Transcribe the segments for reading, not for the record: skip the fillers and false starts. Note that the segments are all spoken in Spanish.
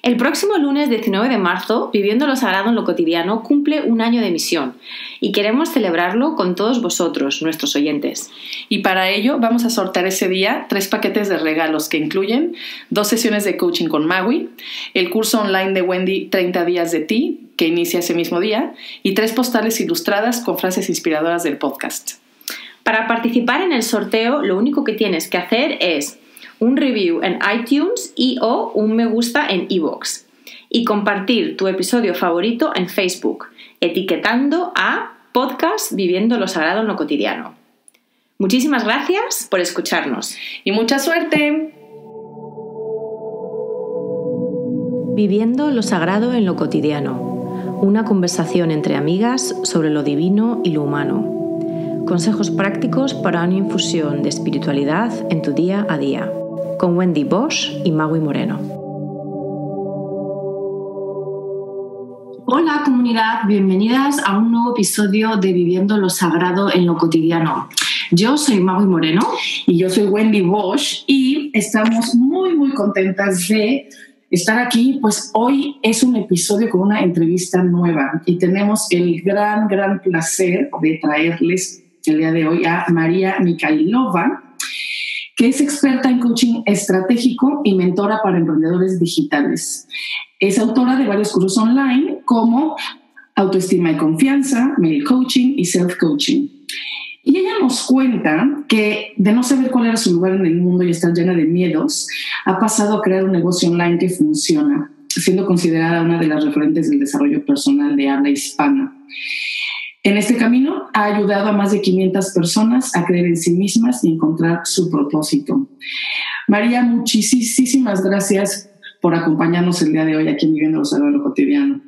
El próximo lunes 19 de marzo, Viviendo lo Sagrado en lo Cotidiano cumple un año de emisión y queremos celebrarlo con todos vosotros, nuestros oyentes. Y para ello vamos a sortear ese día 3 paquetes de regalos que incluyen 2 sesiones de coaching con Magui, el curso online de Wendy 30 días de ti, que inicia ese mismo día, y 3 postales ilustradas con frases inspiradoras del podcast. Para participar en el sorteo, lo único que tienes que hacer es un review en iTunes o un me gusta en iVoox y compartir tu episodio favorito en Facebook, etiquetando a Podcast Viviendo lo Sagrado en lo Cotidiano. Muchísimas gracias por escucharnos. ¡Y mucha suerte! Viviendo lo Sagrado en lo Cotidiano. Una conversación entre amigas sobre lo divino y lo humano. Consejos prácticos para una infusión de espiritualidad en tu día a día. Con Wendy Bosch y Magui Moreno. Hola comunidad, bienvenidas a un nuevo episodio de Viviendo lo Sagrado en lo Cotidiano. Yo soy Magui Moreno. Y yo soy Wendy Bosch y estamos muy contentas de estar aquí. Pues hoy es un episodio con una entrevista nueva y tenemos el gran placer de traerles el día de hoy a María Mikhailova, que es experta en coaching estratégico y mentora para emprendedores digitales. Es autora de varios cursos online como Autoestima y Confianza, Mail Coaching y Self Coaching. Y ella nos cuenta que de no saber cuál era su lugar en el mundo y estar llena de miedos, ha pasado a crear un negocio online que funciona, siendo considerada una de las referentes del desarrollo personal de habla hispana. En este camino ha ayudado a más de 500 personas a creer en sí mismas y encontrar su propósito. María, muchísimas gracias por acompañarnos el día de hoy aquí en Viviendo lo Sagrado en lo Cotidiano.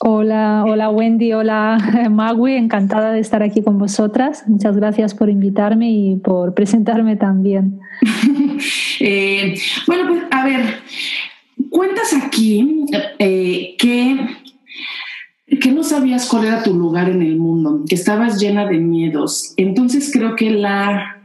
Hola Wendy, hola Magui, encantada de estar aquí con vosotras. Muchas gracias por invitarme y por presentarme también. Bueno, pues a ver, cuentas aquí que no sabías cuál era tu lugar en el mundo, que estabas llena de miedos. Entonces creo que la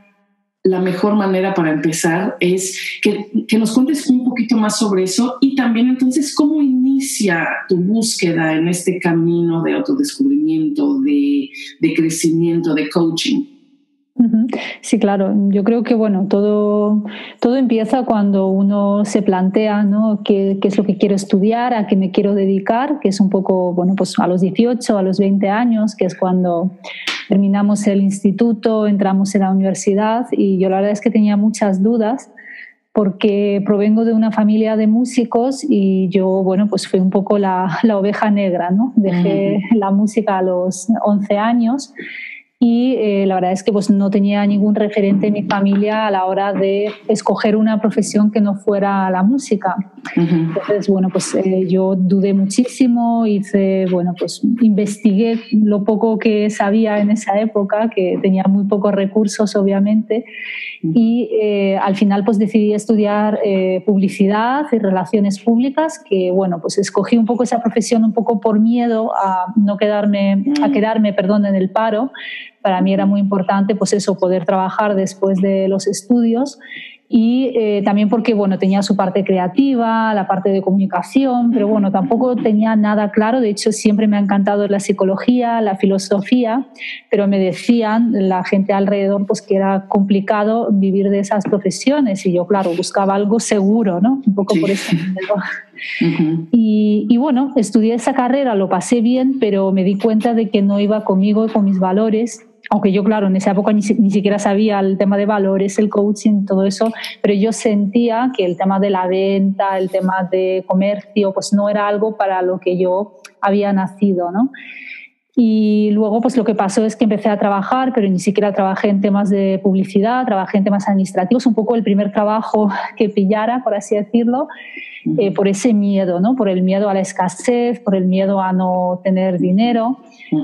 mejor manera para empezar es que nos cuentes un poquito más sobre eso y también entonces cómo inicia tu búsqueda en este camino de autodescubrimiento, de crecimiento, de coaching. Sí, claro. Yo creo que todo empieza cuando uno se plantea, ¿no?, qué es lo que quiero estudiar, a qué me quiero dedicar, que es un poco, pues a los 18, a los 20 años, que es cuando terminamos el instituto, entramos en la universidad, y yo la verdad es que tenía muchas dudas porque provengo de una familia de músicos y yo, pues fui un poco la oveja negra, ¿no? Dejé la música a los 11 años. Y la verdad es que no tenía ningún referente en mi familia a la hora de escoger una profesión que no fuera la música. Entonces, yo dudé muchísimo, investigué lo poco que sabía en esa época, que tenía muy pocos recursos, obviamente, y al final decidí estudiar publicidad y relaciones públicas, que escogí un poco esa profesión un poco por miedo a quedarme en el paro. Para mí era muy importante poder trabajar después de los estudios y también porque tenía su parte creativa, la parte de comunicación, pero tampoco tenía nada claro. De hecho, siempre me ha encantado la psicología, la filosofía, pero me decían la gente alrededor que era complicado vivir de esas profesiones y yo, claro, buscaba algo seguro, ¿no? Un poco por eso. Y estudié esa carrera, lo pasé bien, pero me di cuenta de que no iba conmigo y con mis valores. Aunque yo, claro, en esa época ni siquiera sabía el tema de valores, el coaching, todo eso, pero yo sentía que el tema de la venta, el tema de comercio, no era algo para lo que yo había nacido, ¿no? Y luego lo que pasó es que empecé a trabajar, pero ni siquiera trabajé en temas de publicidad, trabajé en temas administrativos, un poco el primer trabajo que pillara, por así decirlo, por ese miedo, ¿no? Por el miedo a la escasez, por el miedo a no tener dinero.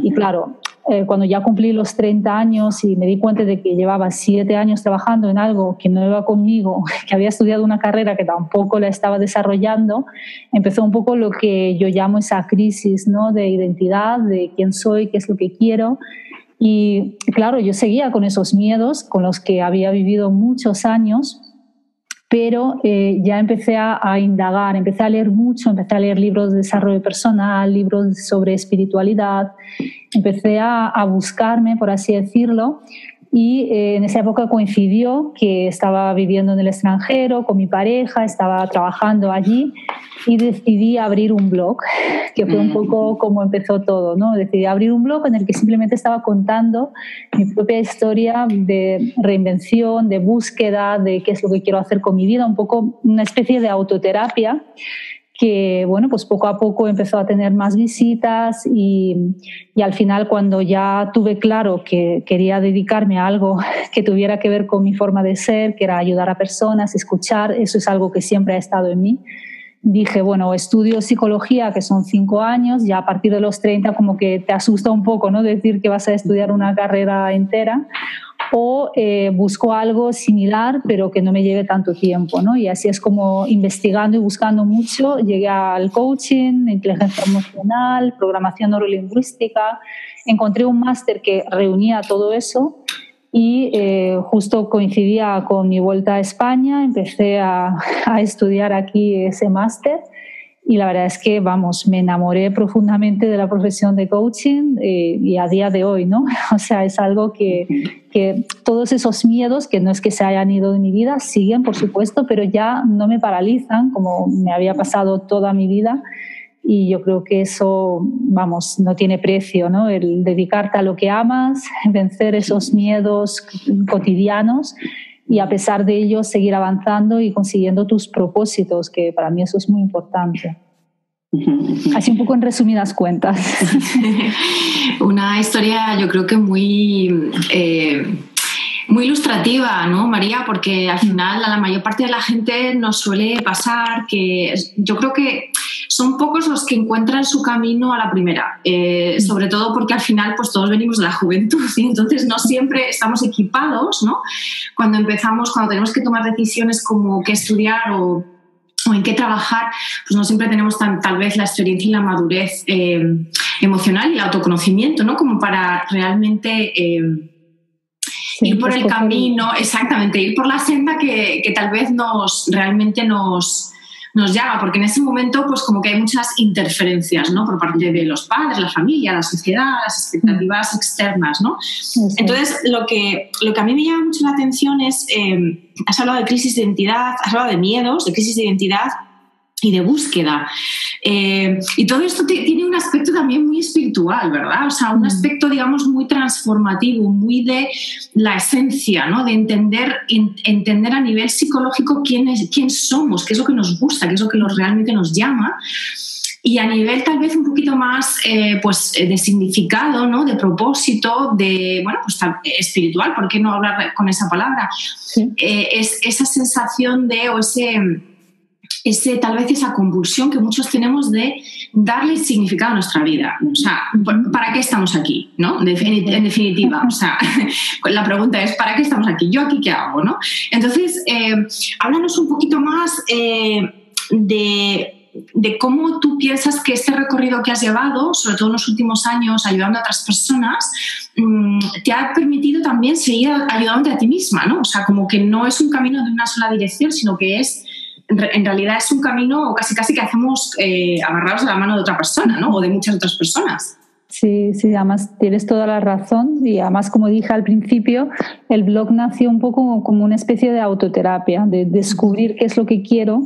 Y claro, cuando ya cumplí los 30 años y me di cuenta de que llevaba 7 años trabajando en algo que no iba conmigo, que había estudiado una carrera que tampoco la estaba desarrollando, empezó un poco lo que yo llamo esa crisis, ¿no?, de identidad, de quién soy, qué es lo que quiero. Y claro, yo seguía con esos miedos con los que había vivido muchos años pero ya empecé a indagar, empecé a leer mucho, empecé a leer libros de desarrollo personal, libros sobre espiritualidad, empecé a buscarme, por así decirlo, y en esa época coincidió que estaba viviendo en el extranjero con mi pareja, estaba trabajando allí y decidí abrir un blog, que fue un poco como empezó todo, ¿no? Decidí abrir un blog en el que simplemente estaba contando mi propia historia de reinvención, de búsqueda, de qué es lo que quiero hacer con mi vida, un poco una especie de autoterapia que, bueno, pues poco a poco empezó a tener más visitas y al final, cuando ya tuve claro que quería dedicarme a algo que tuviera que ver con mi forma de ser, que era ayudar a personas, escuchar, eso es algo que siempre ha estado en mí, dije, bueno, estudio psicología, que son 5 años, ya a partir de los 30 como que te asusta un poco, ¿no? Decir que vas a estudiar una carrera entera, o busco algo similar pero que no me lleve tanto tiempo, ¿no? Y así es como, investigando y buscando mucho, llegué al coaching, inteligencia emocional, programación neurolingüística, encontré un máster que reunía todo eso y justo coincidía con mi vuelta a España, empecé a estudiar aquí ese máster. Y la verdad es que, vamos, me enamoré profundamente de la profesión de coaching y a día de hoy, ¿no? O sea, es algo que todos esos miedos, que no es que se hayan ido de mi vida, siguen, por supuesto, pero ya no me paralizan como me había pasado toda mi vida. Y yo creo que eso, vamos, no tiene precio, ¿no? El dedicarte a lo que amas, vencer esos miedos cotidianos y a pesar de ello seguir avanzando y consiguiendo tus propósitos, que para mí eso es muy importante. Así un poco en resumidas cuentas. Una historia, yo creo que muy ilustrativa, ¿no, María? Porque al final a la mayor parte de la gente nos suele pasar que yo creo que son pocos los que encuentran su camino a la primera, sobre todo porque al final pues todos venimos de la juventud y entonces no siempre estamos equipados, ¿no? Cuando tenemos que tomar decisiones como qué estudiar o en qué trabajar, pues no siempre tenemos tal vez la experiencia y la madurez emocional y el autoconocimiento, ¿no? Como para realmente ir por el camino, exactamente, ir por la senda que tal vez realmente nos llama, porque en ese momento pues como que hay muchas interferencias, ¿no? Por parte de los padres, la familia, la sociedad, las expectativas externas, ¿no? Sí. Entonces, lo que a mí me llama mucho la atención es, has hablado de crisis de identidad, has hablado de miedos, de crisis de identidad y de búsqueda. Y todo esto tiene un aspecto también muy espiritual, ¿verdad? O sea, un aspecto, digamos, muy transformativo, muy de la esencia, ¿no? De entender a nivel psicológico quién somos, qué es lo que nos gusta, qué es lo que realmente nos llama. Y a nivel tal vez un poquito más pues, de significado, ¿no? De propósito, de, bueno, pues espiritual, ¿por qué no hablar con esa palabra? Sí. Es esa sensación de, o tal vez esa convulsión que muchos tenemos de darle significado a nuestra vida. O sea, ¿para qué estamos aquí? ¿No? En definitiva, o sea, la pregunta es, ¿para qué estamos aquí? ¿Yo aquí qué hago? ¿No? Entonces, háblanos un poquito más de cómo tú piensas que este recorrido que has llevado, sobre todo en los últimos años, ayudando a otras personas, te ha permitido también seguir ayudándote a ti misma, ¿no? O sea, como que no es un camino de una sola dirección, sino que en realidad es un camino casi que hacemos agarrados de la mano de otra persona, ¿no? O de muchas otras personas. Sí, además tienes toda la razón y además, como dije al principio, el blog nació un poco como una especie de autoterapia, de descubrir qué es lo que quiero.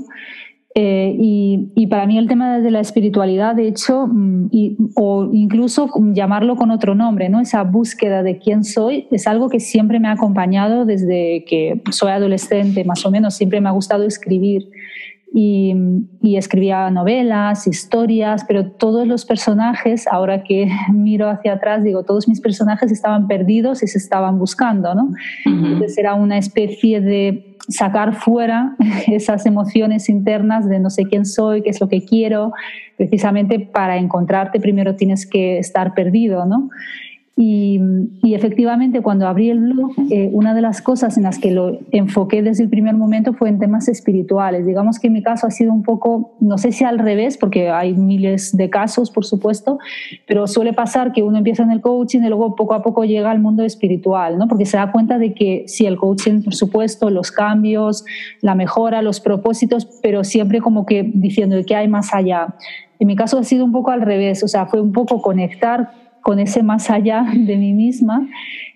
Y para mí el tema de la espiritualidad, de hecho, o incluso llamarlo con otro nombre, ¿no? Esa búsqueda de quién soy, es algo que siempre me ha acompañado desde que soy adolescente, más o menos. Siempre me ha gustado escribir y escribía novelas, historias, pero todos los personajes, ahora que miro hacia atrás, digo, todos mis personajes estaban perdidos y se estaban buscando, ¿no? Uh-huh. Entonces era una especie de sacar fuera esas emociones internas de no sé quién soy, qué es lo que quiero. Precisamente para encontrarte primero tienes que estar perdido, ¿no? Y efectivamente, cuando abrí el blog, una de las cosas en las que lo enfoqué desde el primer momento fue en temas espirituales. Digamos que en mi caso ha sido un poco, no sé si al revés, porque hay miles de casos, por supuesto, pero suele pasar que uno empieza en el coaching y luego poco a poco llega al mundo espiritual, ¿no? Porque se da cuenta de que sí, el coaching, por supuesto, los cambios, la mejora, los propósitos, pero siempre como que diciendo de qué hay más allá. En mi caso ha sido un poco al revés, o sea, fue un poco conectar con ese más allá de mí misma.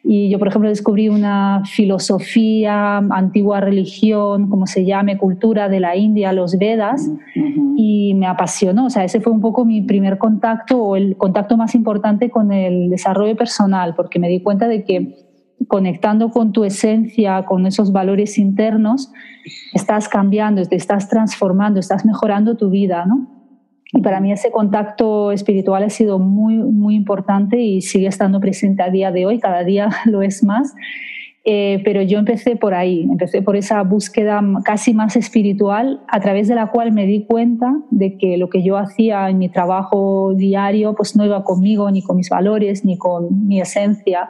Y yo, por ejemplo, descubrí una filosofía, antigua religión, como se llame, cultura de la India, los Vedas, y me apasionó. O sea, ese fue un poco mi primer contacto, o el contacto más importante con el desarrollo personal, porque me di cuenta de que conectando con tu esencia, con esos valores internos, estás cambiando, te estás transformando, estás mejorando tu vida, ¿no? Y para mí ese contacto espiritual ha sido muy, muy importante y sigue estando presente a día de hoy, cada día lo es más. Pero yo empecé por ahí, empecé por esa búsqueda casi más espiritual, a través de la cual me di cuenta de que lo que yo hacía en mi trabajo diario pues no iba conmigo, ni con mis valores, ni con mi esencia,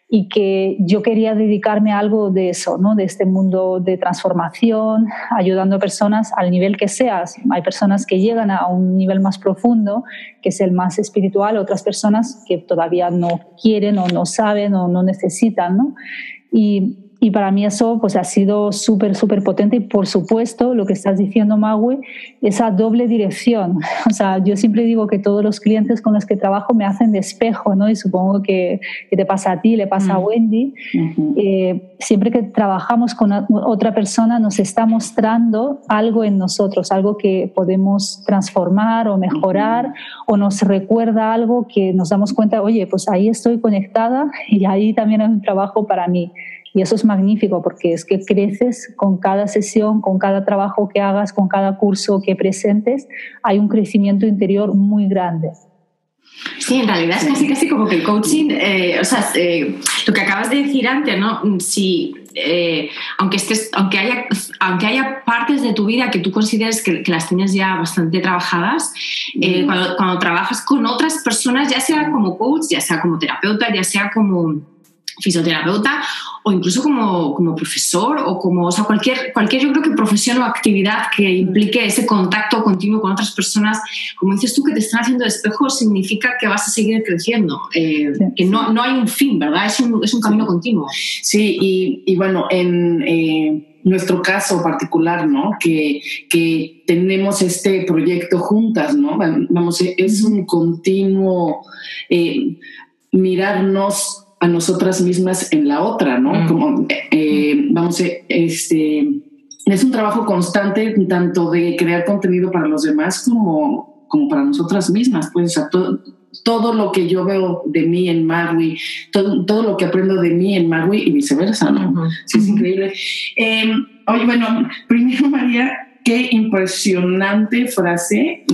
y que yo quería dedicarme a algo de eso, ¿no? De este mundo de transformación, ayudando a personas al nivel que seas. Hay personas que llegan a un nivel más profundo, que es el más espiritual, otras personas que todavía no quieren o no saben o no necesitan, ¿no? Y para mí eso pues ha sido súper, súper potente. Y por supuesto, lo que estás diciendo, Magui, esa doble dirección. O sea, yo siempre digo que todos los clientes con los que trabajo me hacen de espejo, ¿no? Y supongo que te pasa a ti, le pasa a Wendy. Siempre que trabajamos con otra persona nos está mostrando algo en nosotros, algo que podemos transformar o mejorar, o nos recuerda algo que nos damos cuenta, oye, pues ahí estoy conectada y ahí también hay un trabajo para mí. Y eso es magnífico, porque es que creces con cada sesión, con cada trabajo que hagas, con cada curso que presentes, hay un crecimiento interior muy grande. Sí, en realidad es casi como que el coaching, lo que acabas de decir antes, ¿no? Si, aunque haya partes de tu vida que tú consideres que las tienes ya bastante trabajadas, cuando trabajas con otras personas, ya sea como coach, ya sea como terapeuta, ya sea como fisioterapeuta o incluso como profesor o como, o sea, cualquier yo creo que profesión o actividad que implique ese contacto continuo con otras personas, como dices tú, que te están haciendo de espejo, significa que vas a seguir creciendo, que no hay un fin, ¿verdad? Es un camino continuo. Sí, y bueno, en nuestro caso particular, ¿no? Que tenemos este proyecto juntas, ¿no? Vamos, es un continuo mirarnos a nosotras mismas en la otra, ¿no? Como, es un trabajo constante, tanto de crear contenido para los demás como para nosotras mismas, pues, o sea, todo lo que yo veo de mí en Magui, todo lo que aprendo de mí en Magui y viceversa, ¿no? Sí, es increíble. Oye, bueno, primero, María, qué impresionante frase,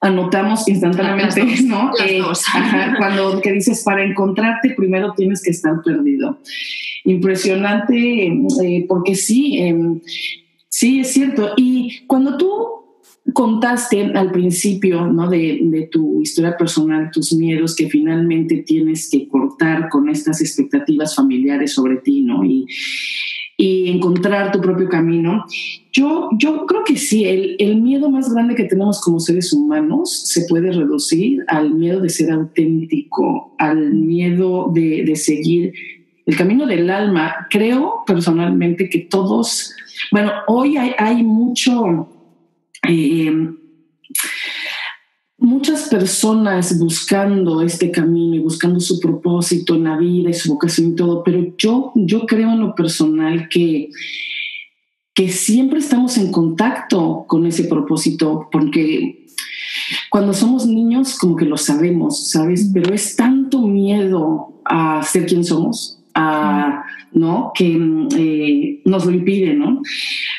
anotamos instantáneamente, ¿no? Cuando que dices, para encontrarte primero tienes que estar perdido. Impresionante, porque sí, es cierto. Y cuando tú contaste al principio, ¿no? de tu historia personal, tus miedos que finalmente tienes que cortar con estas expectativas familiares sobre ti, ¿no? Y encontrar tu propio camino. Yo creo que sí, el miedo más grande que tenemos como seres humanos se puede reducir al miedo de ser auténtico, al miedo de seguir el camino del alma. Creo personalmente que todos, bueno, hoy hay muchas personas buscando este camino y buscando su propósito en la vida y su vocación y todo, pero yo creo en lo personal que siempre estamos en contacto con ese propósito, porque cuando somos niños como que lo sabemos, ¿sabes? Pero es tanto miedo a ser quien somos, ¿no? Que nos lo impide, ¿no?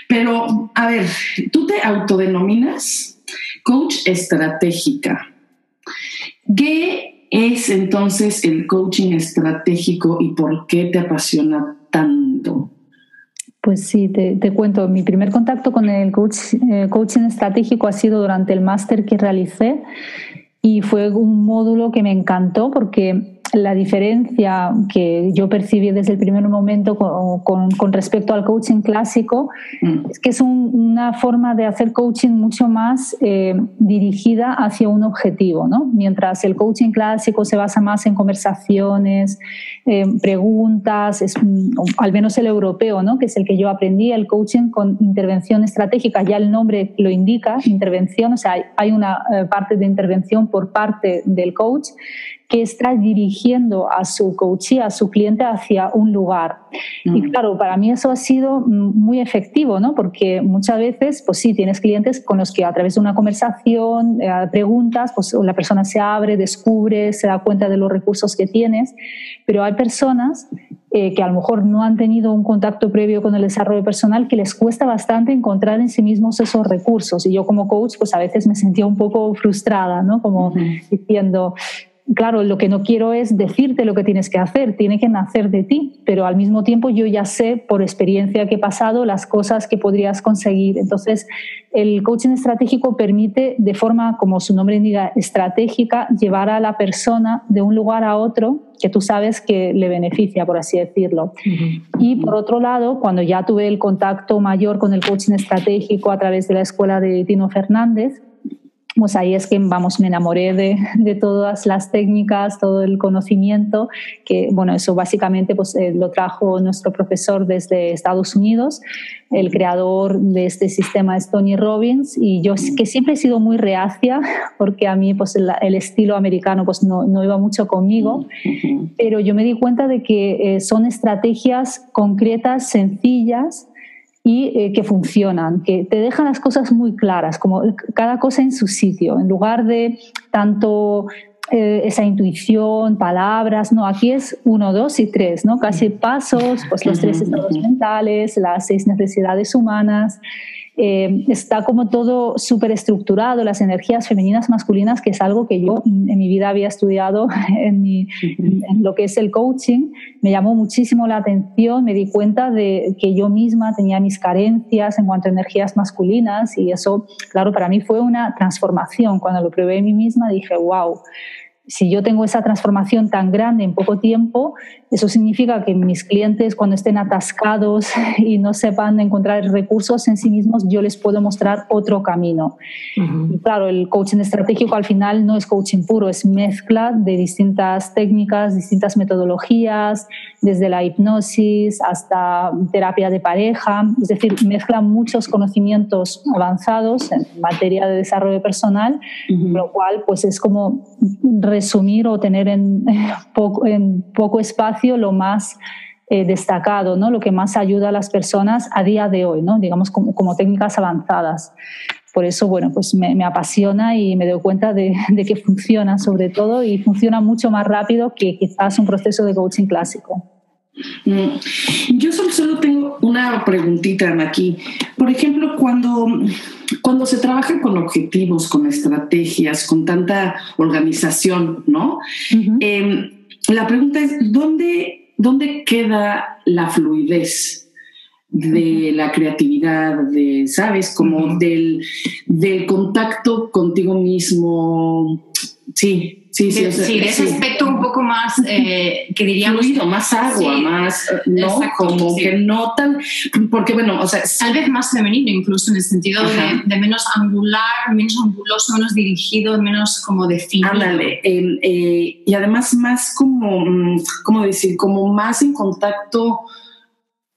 Pero, a ver, tú te autodenominas coach estratégica. ¿Qué es entonces el coaching estratégico y por qué te apasiona tanto? Pues sí, te cuento. Mi primer contacto con el coaching estratégico ha sido durante el máster que realicé. Y fue un módulo que me encantó porque la diferencia que yo percibí desde el primer momento con respecto al coaching clásico es que es una forma de hacer coaching mucho más dirigida hacia un objetivo, ¿no? Mientras el coaching clásico se basa más en conversaciones, preguntas, al menos el europeo, ¿no? Que es el que yo aprendí, el coaching con intervención estratégica, ya el nombre lo indica, intervención, o sea, hay una parte de intervención por parte del coach que está dirigiendo a su coachee, a su cliente hacia un lugar. Y claro, para mí eso ha sido muy efectivo, ¿no? Porque muchas veces, pues sí, tienes clientes con los que a través de una conversación, preguntas, pues la persona se abre, descubre, se da cuenta de los recursos que tienes, pero hay personas que a lo mejor no han tenido un contacto previo con el desarrollo personal, que les cuesta bastante encontrar en sí mismos esos recursos. Y yo como coach, pues a veces me sentía un poco frustrada, ¿no? Como diciendo, claro, lo que no quiero es decirte lo que tienes que hacer, tiene que nacer de ti, pero al mismo tiempo yo ya sé por experiencia que he pasado las cosas que podrías conseguir. Entonces, el coaching estratégico permite, de forma, como su nombre indica, estratégica, llevar a la persona de un lugar a otro que tú sabes que le beneficia, por así decirlo. Y por otro lado, cuando ya tuve el contacto mayor con el coaching estratégico a través de la escuela de Tino Fernández, pues ahí es que, vamos, me enamoré de todas las técnicas, todo el conocimiento, que, bueno, eso básicamente pues, lo trajo nuestro profesor desde Estados Unidos, el creador de este sistema es Tony Robbins, y yo que siempre he sido muy reacia, porque a mí pues, el estilo americano pues, no iba mucho conmigo, pero yo me di cuenta de que son estrategias concretas, sencillas, y que funcionan, que te dejan las cosas muy claras, como cada cosa en su sitio, en lugar de tanto esa intuición, palabras, no, aquí es 1, 2 y 3, ¿no? Casi pasos, pues los 3 estados mentales, las 6 necesidades humanas. Está como todo súper estructurado, las energías femeninas, masculinas, que es algo que yo en mi vida había estudiado en lo que es el coaching. Me llamó muchísimo la atención, me di cuenta de que yo misma tenía mis carencias en cuanto a energías masculinas, y eso, claro, para mí fue una transformación. Cuando lo probé en mí misma dije, wow, si yo tengo esa transformación tan grande en poco tiempo, eso significa que mis clientes, cuando estén atascados y no sepan encontrar recursos en sí mismos, yo les puedo mostrar otro camino. Y claro, el coaching estratégico al final no es coaching puro, es mezcla de distintas técnicas, distintas metodologías, desde la hipnosis hasta terapia de pareja, es decir, mezcla muchos conocimientos avanzados en materia de desarrollo personal, lo cual pues es como resumir o tener en poco espacio lo más destacado, ¿no? Lo que más ayuda a las personas a día de hoy, ¿no? Digamos como técnicas avanzadas. Por eso, bueno, pues me apasiona y me doy cuenta de que funciona sobre todo, y funciona mucho más rápido que quizás un proceso de coaching clásico. Yo solo tengo una preguntita aquí. Por ejemplo, cuando se trabaja con objetivos, con estrategias, con tanta organización, ¿no? La pregunta es, ¿dónde queda la fluidez de la creatividad, ¿sabes? Como del contacto contigo mismo. Sí, de ese aspecto un poco más, que diríamos... Fluido, más agua, más, ¿no? Exacto, como que no tan... Porque, bueno, o sea... Tal vez más femenino, incluso, en el sentido de menos angular, menos anguloso, menos dirigido, menos como definido. Ándale. Y además más como, ¿cómo decir? Como más en contacto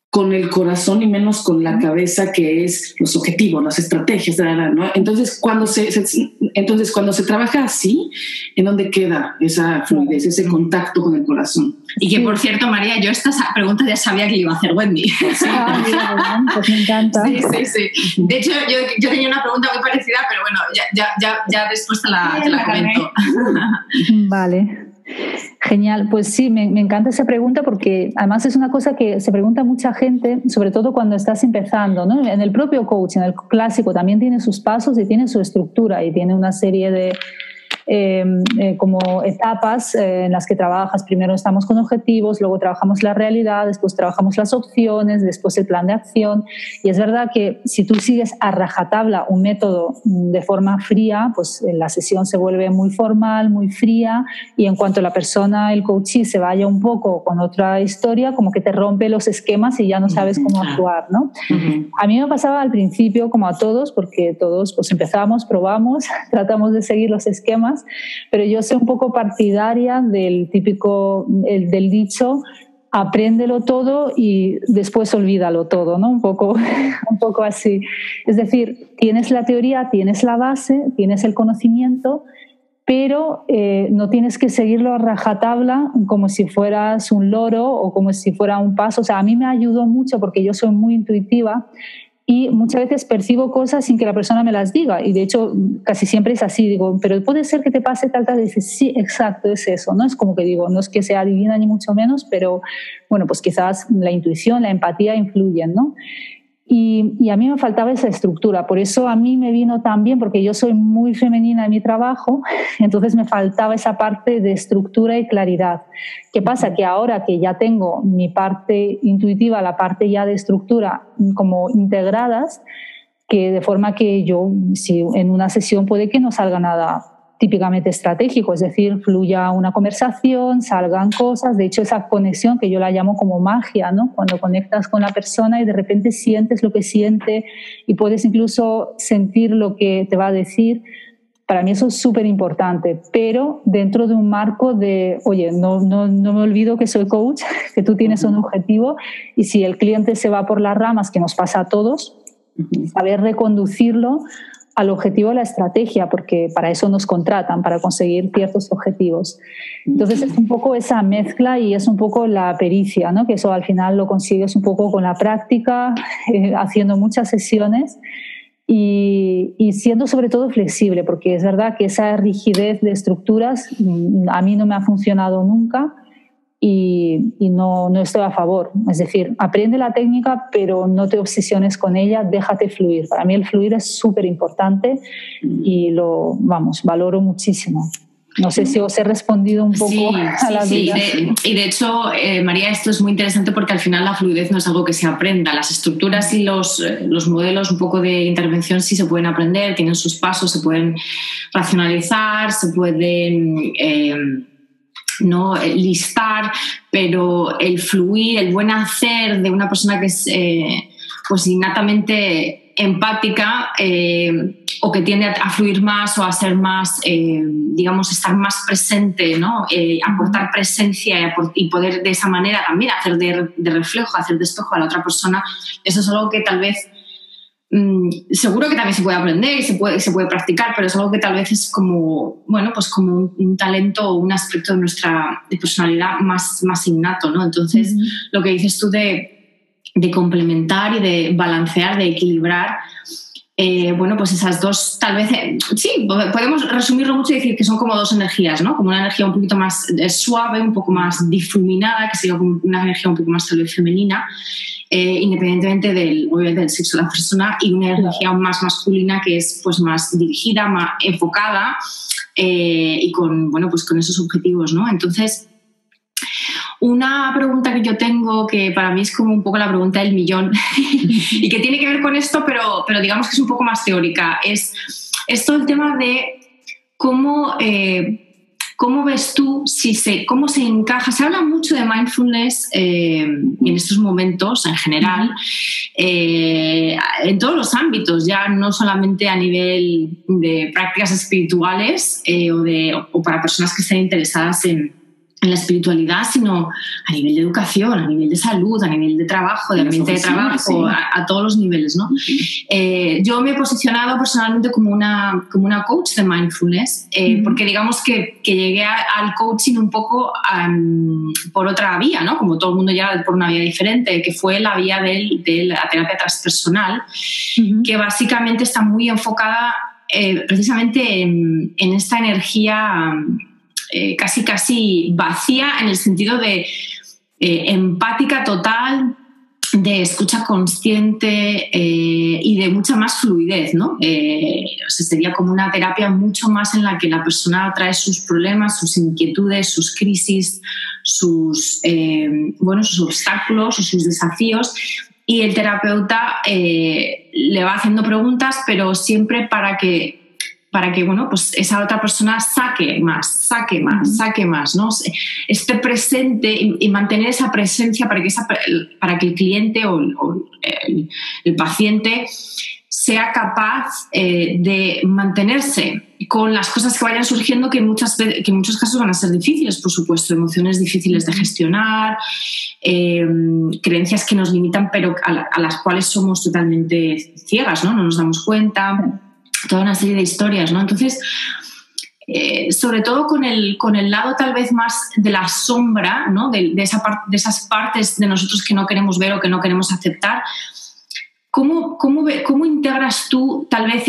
con el corazón y menos con la cabeza, que es los objetivos, las estrategias, ¿no? Entonces, cuando se trabaja así, ¿en dónde queda esa fluidez, ese contacto con el corazón? Y que, por cierto, María, yo esta pregunta ya sabía que le iba a hacer Wendy. Sí, pues me encanta. Sí. De hecho, yo tenía una pregunta muy parecida, pero bueno, ya después te la comento. Vale. Genial, pues sí, me encanta esa pregunta, porque además es una cosa que se pregunta mucha gente, sobre todo cuando estás empezando, ¿no? En el propio coaching, el clásico, también tiene sus pasos y tiene su estructura y tiene una serie como etapas en las que trabajas. Primero estamos con objetivos, luego trabajamos la realidad, después trabajamos las opciones, después el plan de acción. Y es verdad que si tú sigues a rajatabla un método de forma fría, pues la sesión se vuelve muy formal, muy fría, y en cuanto la persona, el coachee, se vaya un poco con otra historia, como que te rompe los esquemas y ya no sabes cómo actuar, ¿no? A mí me pasaba al principio, como a todos, porque todos pues empezamos, probamos, tratamos de seguir los esquemas, pero yo soy un poco partidaria del típico, del dicho, apréndelo todo y después olvídalo todo, ¿no? Un poco así. Es decir, tienes la teoría, tienes la base, tienes el conocimiento, pero no tienes que seguirlo a rajatabla como si fueras un loro o como si fuera un paso. O sea, a mí me ayudó mucho porque yo soy muy intuitiva y muchas veces percibo cosas sin que la persona me las diga, y de hecho casi siempre es así. Digo, pero puede ser que te pase tal, y dices, sí, exacto, es eso, ¿no? Es como que digo, no es que sea divina ni mucho menos, pero bueno, pues quizás la intuición, la empatía influyen, ¿no? Y a mí me faltaba esa estructura, por eso a mí me vino tan bien, porque yo soy muy femenina en mi trabajo, entonces me faltaba esa parte de estructura y claridad. ¿Qué pasa? Que ahora que ya tengo mi parte intuitiva, la parte ya de estructura como integradas, que de forma que yo, si en una sesión puede que no salga nada típicamente estratégico, es decir, fluya una conversación, salgan cosas. De hecho, esa conexión que yo la llamo como magia, ¿no? Cuando conectas con la persona y de repente sientes lo que siente y puedes incluso sentir lo que te va a decir. Para mí eso es súper importante, pero dentro de un marco de, oye, no me olvido que soy coach, que tú tienes un objetivo, y si el cliente se va por las ramas, que nos pasa a todos, saber reconducirlo al objetivo de la estrategia, porque para eso nos contratan, para conseguir ciertos objetivos. Entonces es un poco esa mezcla y es un poco la pericia, ¿no? Que eso al final lo consigues un poco con la práctica, haciendo muchas sesiones y siendo sobre todo flexible, porque es verdad que esa rigidez de estructuras a mí no me ha funcionado nunca. Y no estoy a favor. Es decir, aprende la técnica, pero no te obsesiones con ella, déjate fluir. Para mí el fluir es súper importante y lo, valoro muchísimo. No sé si os he respondido un poco a la vida. Y de hecho, María, esto es muy interesante porque al final la fluidez no es algo que se aprenda. Las estructuras y los modelos un poco de intervención sí se pueden aprender, tienen sus pasos, se pueden racionalizar, se pueden no listar, pero el fluir, el buen hacer de una persona que es pues innatamente empática o que tiende a fluir más o a ser más, digamos, estar más presente, ¿no? Aportar presencia y poder de esa manera también hacer de reflejo, hacer de espejo a la otra persona. Eso es algo que tal vez seguro que también se puede aprender y se puede practicar, pero es algo que tal vez es como, bueno, pues como un talento o un aspecto de nuestra personalidad más innato, ¿no? Entonces, lo que dices tú de complementar y de balancear, de equilibrar, bueno, pues esas dos, tal vez, sí, podemos resumirlo mucho y decir que son como dos energías, ¿no? Como una energía un poquito más suave, un poco más difuminada, que sería como una energía un poco más tal vez femenina, independientemente obviamente del sexo de la persona, y una energía más masculina que es pues más dirigida, más enfocada y con, bueno, pues con esos objetivos, ¿no? Entonces, una pregunta que yo tengo, que para mí es como un poco la pregunta del millón y que tiene que ver con esto, pero digamos que es un poco más teórica, es todo el tema de cómo ves tú, cómo se encaja. Se habla mucho de mindfulness en estos momentos en general, en todos los ámbitos, ya no solamente a nivel de prácticas espirituales o para personas que estén interesadas en la espiritualidad, sino a nivel de educación, a nivel de salud, a nivel de trabajo, de ambiente de trabajo, sí. a todos los niveles, ¿no? Yo me he posicionado personalmente como una coach de mindfulness, porque digamos que llegué al coaching un poco por otra vía, ¿no? Como todo el mundo llega por una vía diferente, que fue la vía de la terapia transpersonal, que básicamente está muy enfocada precisamente en esta energía casi vacía, en el sentido de empática total, de escucha consciente y de mucha más fluidez, ¿no? O sea, sería como una terapia mucho más en la que la persona trae sus problemas, sus inquietudes, sus crisis, sus obstáculos o sus desafíos, y el terapeuta le va haciendo preguntas, pero siempre para que bueno, pues esa otra persona saque más, ¿no? Esté presente y mantener esa presencia para que el cliente o el paciente sea capaz de mantenerse con las cosas que vayan surgiendo, que en muchos casos van a ser difíciles, por supuesto, emociones difíciles de gestionar, creencias que nos limitan, pero a las cuales somos totalmente ciegas, ¿no? No nos damos cuenta. Toda una serie de historias, ¿no? Entonces, sobre todo con el lado tal vez más de la sombra, ¿no? de esas partes de nosotros que no queremos ver o que no queremos aceptar, ¿cómo integras tú tal vez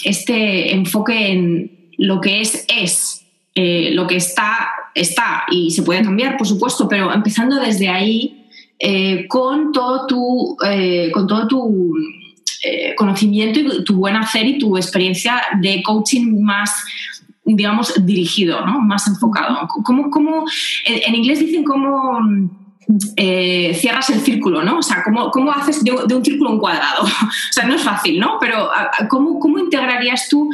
este enfoque en lo que es lo que está y se puede cambiar, por supuesto, pero empezando desde ahí con todo tu conocimiento y tu buen hacer y tu experiencia de coaching más, digamos, dirigido, ¿no? Más enfocado? ¿Cómo en inglés dicen cómo cierras el círculo, ¿no? O sea, ¿cómo haces de un círculo un cuadrado? O sea, no es fácil, ¿no? Pero ¿cómo integrarías tú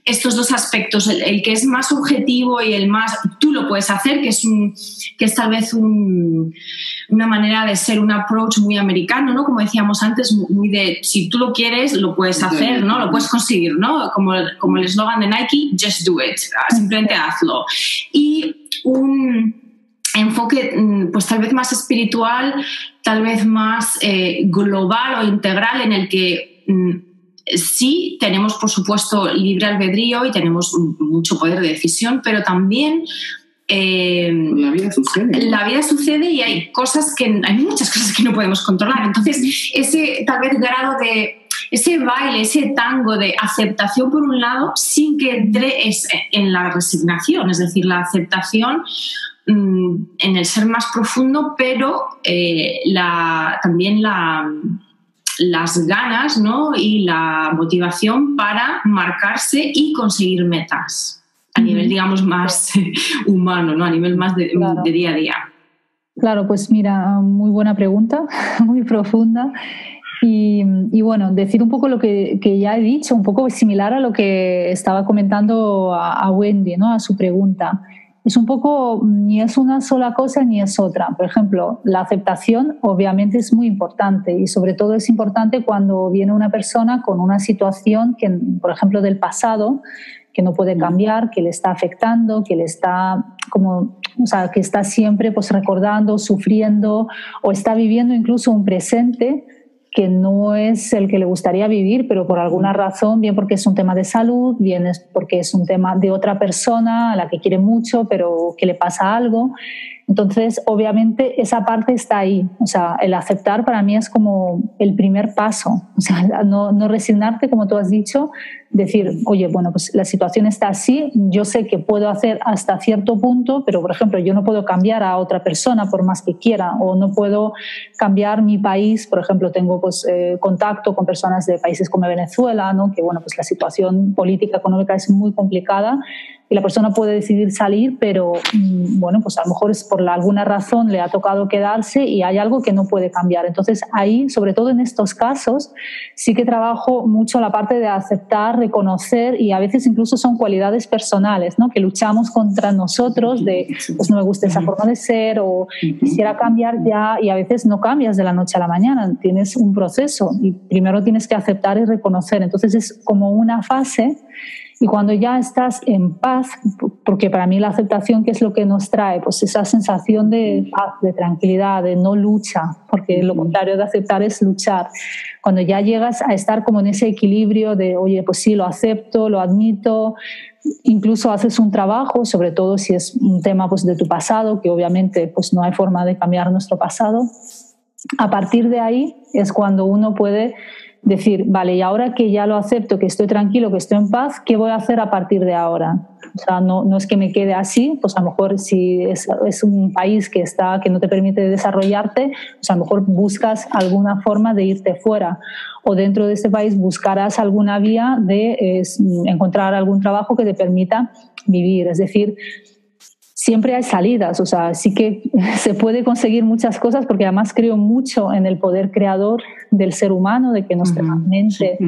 estos dos aspectos? El que es más objetivo y el más tú lo puedes hacer, que es tal vez una manera de ser, un approach muy americano, ¿no? Como decíamos antes, muy de si tú lo quieres, lo puedes hacer, ¿no? Lo puedes conseguir, ¿no? Como el eslogan de Nike, just do it, simplemente hazlo. Y un enfoque pues tal vez más espiritual, tal vez más global o integral, en el que sí tenemos, por supuesto, libre albedrío y tenemos mucho poder de decisión, pero también la vida sucede. La vida sucede y hay muchas cosas que no podemos controlar. Entonces, ese tal vez grado de ese baile, ese tango de aceptación por un lado, sin que entre en la resignación, es decir, la aceptación en el ser más profundo, pero también las ganas, ¿no? Y la motivación para marcarse y conseguir metas a nivel, digamos, más humano, ¿no? A nivel más de día a día. Claro, pues mira, muy buena pregunta, muy profunda. Y bueno, decir un poco lo que ya he dicho, un poco similar a lo que estaba comentando a Wendy, ¿no? A su pregunta. Es un poco, ni es una sola cosa ni es otra. Por ejemplo, la aceptación obviamente es muy importante, y sobre todo es importante cuando viene una persona con una situación que, por ejemplo, del pasado, que no puede cambiar, que le está afectando, que le está que está siempre pues recordando, sufriendo, o está viviendo incluso un presente que no es el que le gustaría vivir, pero por alguna razón, bien porque es un tema de salud, bien es porque es un tema de otra persona a la que quiere mucho, pero que le pasa algo. Entonces, obviamente, esa parte está ahí. O sea, el aceptar para mí es como el primer paso. O sea, no resignarte, como tú has dicho, decir, oye, bueno, pues la situación está así, yo sé que puedo hacer hasta cierto punto, pero, por ejemplo, yo no puedo cambiar a otra persona por más que quiera, o no puedo cambiar mi país. Por ejemplo, tengo pues contacto con personas de países como Venezuela, ¿no? Que, bueno, pues la situación política, económica es muy complicada, y la persona puede decidir salir, pero bueno, pues a lo mejor es por alguna razón le ha tocado quedarse y hay algo que no puede cambiar. Entonces ahí, sobre todo en estos casos, sí que trabajo mucho la parte de aceptar, reconocer, y a veces incluso son cualidades personales, ¿no? Que luchamos contra nosotros, de pues no me gusta esa forma de ser, o quisiera cambiar ya, y a veces no cambias de la noche a la mañana, tienes un proceso y primero tienes que aceptar y reconocer. Entonces es como una fase. Y cuando ya estás en paz, porque para mí la aceptación, ¿qué es lo que nos trae? Pues esa sensación de paz, de tranquilidad, de no lucha, porque lo contrario de aceptar es luchar. Cuando ya llegas a estar como en ese equilibrio de, oye, pues sí, lo acepto, lo admito, incluso haces un trabajo, sobre todo si es un tema pues de tu pasado, que obviamente pues no hay forma de cambiar nuestro pasado. A partir de ahí es cuando uno puede decir, vale, y ahora que ya lo acepto, que estoy tranquilo, que estoy en paz, ¿qué voy a hacer a partir de ahora? O sea, no es que me quede así, pues a lo mejor si es un país que no te permite desarrollarte, pues a lo mejor buscas alguna forma de irte fuera, o dentro de este país buscarás alguna vía de encontrar algún trabajo que te permita vivir. Es decir, siempre hay salidas, o sea, sí que se puede conseguir muchas cosas, porque además creo mucho en el poder creador del ser humano, de que nuestra mente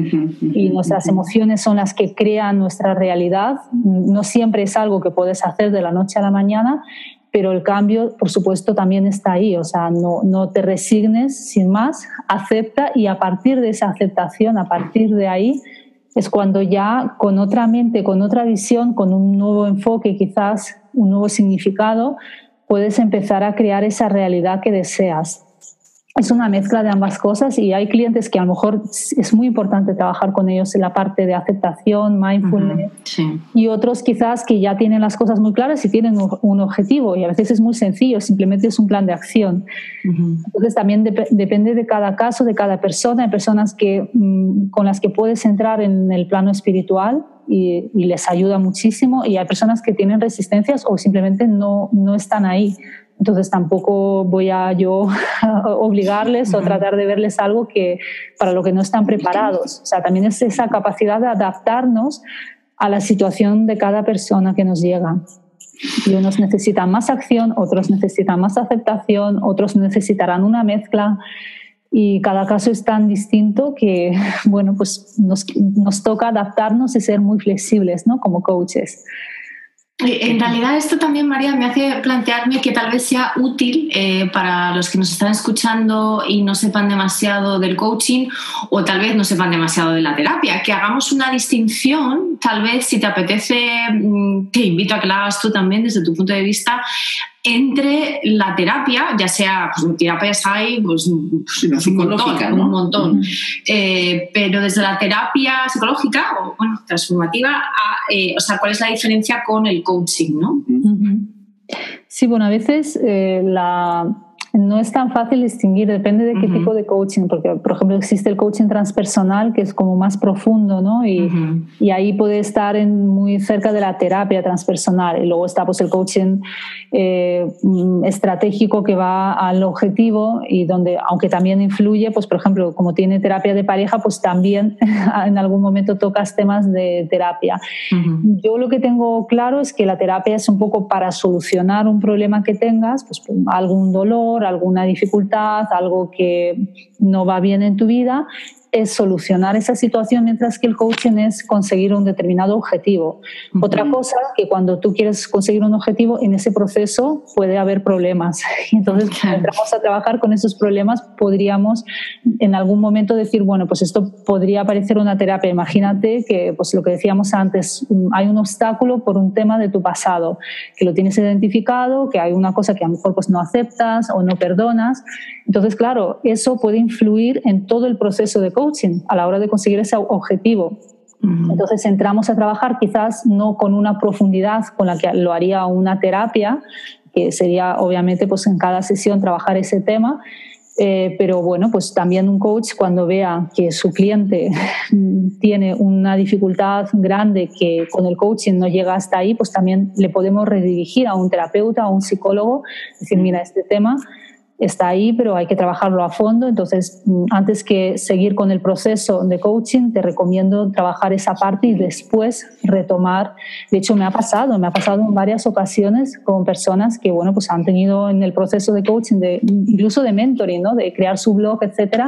y nuestras emociones son las que crean nuestra realidad. No siempre es algo que puedes hacer de la noche a la mañana, pero el cambio, por supuesto, también está ahí. O sea, no te resignes sin más, acepta, y a partir de esa aceptación, a partir de ahí, es cuando ya con otra mente, con otra visión, con un nuevo enfoque, quizás un nuevo significado, puedes empezar a crear esa realidad que deseas. Es una mezcla de ambas cosas, y hay clientes que a lo mejor es muy importante trabajar con ellos en la parte de aceptación, mindfulness, y otros quizás que ya tienen las cosas muy claras y tienen un objetivo, y a veces es muy sencillo, simplemente es un plan de acción. Entonces también depende de cada caso, de cada persona. Hay personas con las que puedes entrar en el plano espiritual y les ayuda muchísimo, y hay personas que tienen resistencias o simplemente no están ahí. Entonces tampoco voy a yo obligarles o tratar de verles algo para lo que no están preparados. O sea, también es esa capacidad de adaptarnos a la situación de cada persona que nos llega. Y unos necesitan más acción, otros necesitan más aceptación, otros necesitarán una mezcla, y cada caso es tan distinto que, bueno, pues nos toca adaptarnos y ser muy flexibles, ¿no? Como coaches. En realidad esto también, María, me hace plantearme que tal vez sea útil para los que nos están escuchando y no sepan demasiado del coaching, o tal vez no sepan demasiado de la terapia, que hagamos una distinción. Tal vez, si te apetece, te invito a que la hagas tú también desde tu punto de vista, entre la terapia, ya sea, pues terapias hay pues psicológica, un montón, pero desde la terapia psicológica o transformativa, o sea, ¿cuál es la diferencia con el coaching, no? Sí, bueno, a veces no es tan fácil distinguir, depende de qué tipo de coaching, porque, por ejemplo, existe el coaching transpersonal, que es como más profundo, ¿no? Y ahí puede estar muy cerca de la terapia transpersonal. Y luego está pues el coaching estratégico, que va al objetivo, y donde, aunque también influye, pues por ejemplo, como tiene terapia de pareja, pues también en algún momento tocas temas de terapia. Yo lo que tengo claro es que la terapia es un poco para solucionar un problema que tengas, pues algún dolor, alguna dificultad, algo que no va bien en tu vida, es solucionar esa situación, mientras que el coaching es conseguir un determinado objetivo. Otra cosa, que cuando tú quieres conseguir un objetivo, en ese proceso puede haber problemas. Entonces, cuando entramos a trabajar con esos problemas, podríamos en algún momento decir, bueno, pues esto podría parecer una terapia. Imagínate que, pues lo que decíamos antes, hay un obstáculo por un tema de tu pasado, que lo tienes identificado, que hay una cosa que a lo mejor pues no aceptas o no perdonas. Entonces, claro, eso puede influir en todo el proceso de coaching a la hora de conseguir ese objetivo. Entonces entramos a trabajar quizás no con una profundidad con la que lo haría una terapia, que sería obviamente pues en cada sesión trabajar ese tema, pero bueno, pues también un coach, cuando vea que su cliente tiene una dificultad grande que con el coaching no llega hasta ahí, pues también le podemos redirigir a un terapeuta o a un psicólogo, decir, mira, este tema está ahí, pero hay que trabajarlo a fondo. Entonces, antes que seguir con el proceso de coaching, te recomiendo trabajar esa parte y después retomar. De hecho, me ha pasado en varias ocasiones con personas que, bueno, pues han tenido en el proceso de coaching, incluso de mentoring, ¿no? De crear su blog, etcétera,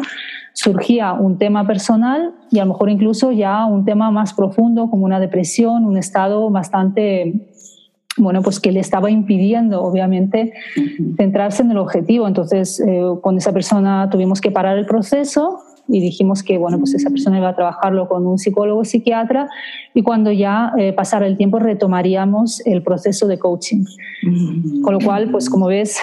surgía un tema personal y a lo mejor incluso ya un tema más profundo, como una depresión, un estado bastante, bueno, pues que le estaba impidiendo, obviamente, centrarse en el objetivo. Entonces, con esa persona tuvimos que parar el proceso y dijimos que, bueno, pues esa persona iba a trabajarlo con un psicólogo o psiquiatra, y cuando ya pasara el tiempo retomaríamos el proceso de coaching. Con lo cual, pues como ves,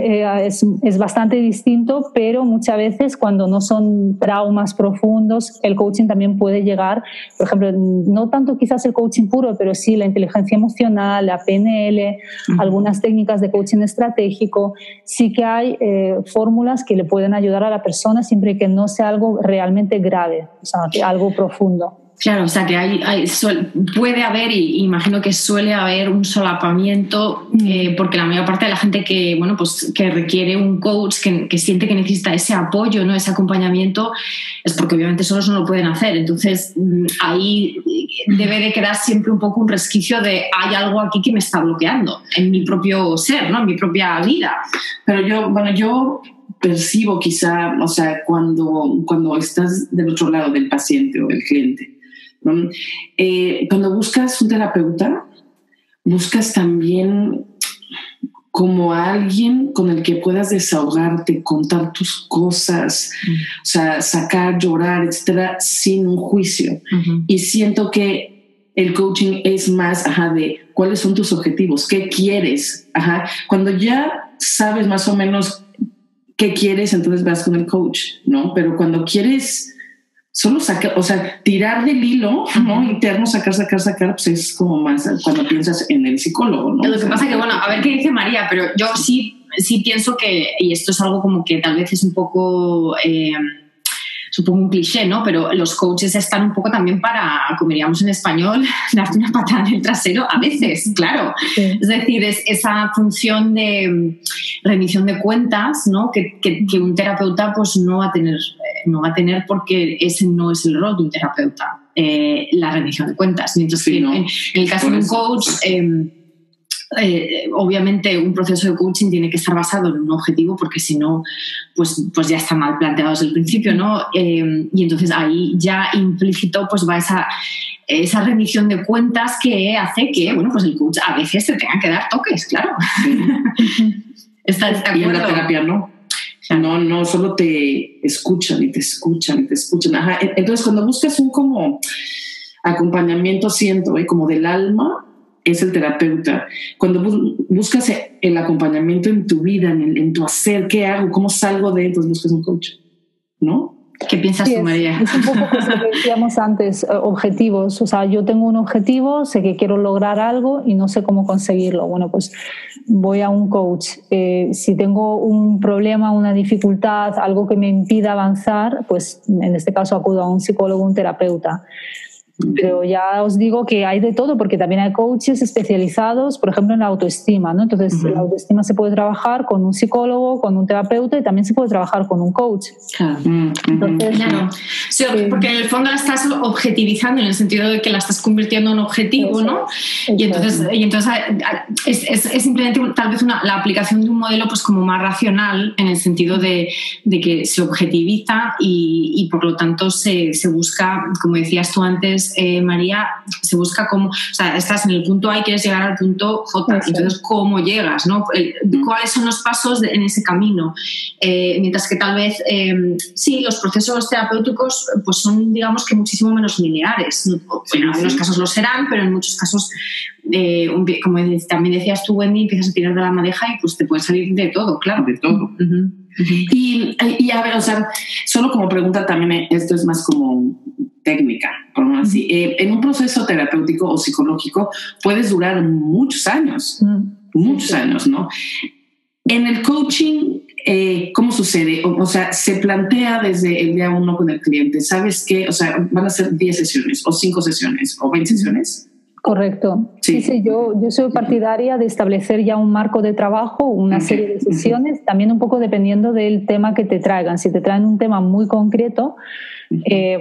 es bastante distinto, pero muchas veces cuando no son traumas profundos, el coaching también puede llegar, por ejemplo, no tanto quizás el coaching puro, pero sí la inteligencia emocional, la PNL, algunas técnicas de coaching estratégico. Sí que hay fórmulas que le pueden ayudar a la persona, siempre que no sea algo algo realmente grave, o sea, algo profundo. Claro, o sea que puede haber, y imagino que suele haber un solapamiento, porque la mayor parte de la gente que requiere un coach, que siente que necesita ese apoyo, ¿no? Ese acompañamiento, es porque obviamente solos no lo pueden hacer. Entonces ahí debe de quedar siempre un poco un resquicio de hay algo aquí que me está bloqueando en mi propio ser, ¿no? En mi propia vida. Pero yo percibo quizá, o sea, cuando estás del otro lado del paciente o del cliente, ¿no? Cuando buscas un terapeuta, buscas también como a alguien con el que puedas desahogarte, contar tus cosas, o sea, sacar, llorar, etcétera, sin un juicio. Y siento que el coaching es más de cuáles son tus objetivos, qué quieres. Cuando ya sabes más o menos qué quieres, entonces vas con el coach, ¿no? Pero cuando quieres solo sacar, o sea, tirar del hilo, ¿no? Interno, sacar, pues es como más cuando piensas en el psicólogo, ¿no? Lo que pasa que, a ver qué dice María, pero yo sí pienso que, y esto es algo como que tal vez es un poco un cliché, ¿no? Pero los coaches están un poco también para, como diríamos en español, darte una patada en el trasero a veces, claro. Sí. Es decir, es esa función de rendición de cuentas, ¿no? Que un terapeuta pues no va a tener porque ese no es el rol de un terapeuta, la rendición de cuentas. Mientras que en el caso de un coach, obviamente un proceso de coaching tiene que estar basado en un objetivo, porque si no, pues ya está mal planteado desde el principio, ¿no? Y entonces ahí ya implícito pues va esa rendición de cuentas que hace que, pues el coach a veces te tenga que dar toques, claro. Sí. ¿Estás de acuerdo? Y en la terapia no solo te escuchan y te escuchan. Entonces cuando buscas un como acompañamiento, siento, como del alma, es el terapeuta. Cuando buscas el acompañamiento en tu vida, en tu hacer, ¿qué hago? ¿Cómo salgo de? Entonces buscas un coach, ¿no? ¿Qué piensas tú, María? Es un poco pues lo que decíamos antes, objetivos. O sea, yo tengo un objetivo, sé que quiero lograr algo y no sé cómo conseguirlo. Bueno, pues voy a un coach. Si tengo un problema, una dificultad, algo que me impida avanzar, pues en este caso acudo a un psicólogo, un terapeuta. Pero ya os digo que hay de todo, porque también hay coaches especializados, por ejemplo, en la autoestima, ¿no? Entonces, la autoestima se puede trabajar con un psicólogo, con un terapeuta, y también se puede trabajar con un coach. Entonces, claro. Sí, porque en el fondo la estás objetivizando, en el sentido de que la estás convirtiendo en objetivo, ¿no? Y entonces es simplemente tal vez la aplicación de un modelo pues como más racional, en el sentido de que se objetiviza y por lo tanto se busca, como decías tú antes, María, se busca cómo, o sea, estás en el punto A y quieres llegar al punto J. Entonces, ¿cómo llegas, no? ¿Cuáles son los pasos en ese camino? Mientras que tal vez, sí, los procesos terapéuticos pues son, digamos, que muchísimo menos lineares. En algunos casos lo serán, pero en muchos casos, como también decías tú, Wendy, empiezas a tirar de la madeja y pues te puede salir de todo, claro. De todo. Y a ver, o sea, solo como pregunta también, esto es más como técnica, por así. En un proceso terapéutico o psicológico puedes durar muchos años, años, ¿no? En el coaching, ¿cómo sucede? O sea, se plantea desde el día 1 con el cliente, ¿sabes qué? O sea, van a ser 10 sesiones, o 5 sesiones, o 20 sesiones. Correcto. Sí, yo soy partidaria de establecer ya un marco de trabajo, una serie de sesiones, también un poco dependiendo del tema que te traigan. Si te traen un tema muy concreto,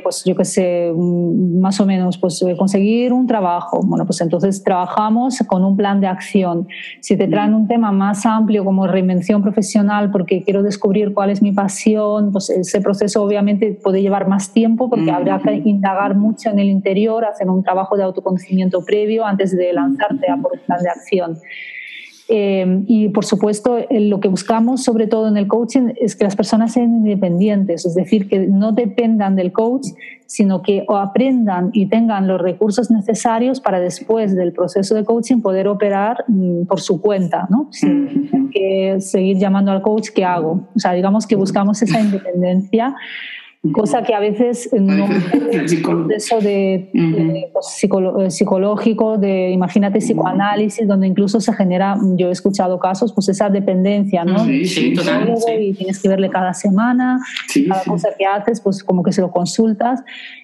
pues yo qué sé, más o menos, pues conseguir un trabajo. Bueno, pues entonces trabajamos con un plan de acción. Si te traen un tema más amplio como reinvención profesional, porque quiero descubrir cuál es mi pasión, pues ese proceso obviamente puede llevar más tiempo, porque habrá que indagar mucho en el interior, hacer un trabajo de autoconocimiento previo antes de lanzarte a por un plan de acción. Y por supuesto lo que buscamos sobre todo en el coaching es que las personas sean independientes, es decir, que no dependan del coach, sino que aprendan y tengan los recursos necesarios para después del proceso de coaching poder operar por su cuenta, ¿no? Sin que seguir llamando al coach, ¿qué hago? O sea, digamos que buscamos esa independencia cosa que a veces no es un proceso psicológico, imagínate psicoanálisis, donde incluso se genera, yo he escuchado casos, pues esa dependencia, ¿no? Sí, totalmente. Y tienes que verle cada semana, cada cosa que haces, pues como que se lo consultas.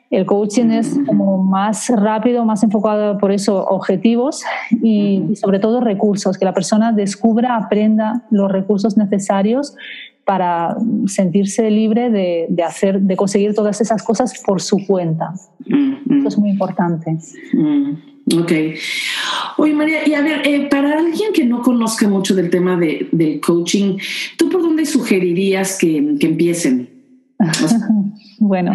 El coaching es como más rápido, más enfocado por eso, objetivos y sobre todo recursos, que la persona descubra, aprenda los recursos necesarios para sentirse libre de conseguir todas esas cosas por su cuenta. Eso es muy importante. Ok. Oye, María, y a ver, para alguien que no conozca mucho del tema del coaching, ¿tú por dónde sugerirías que empiecen? Bueno,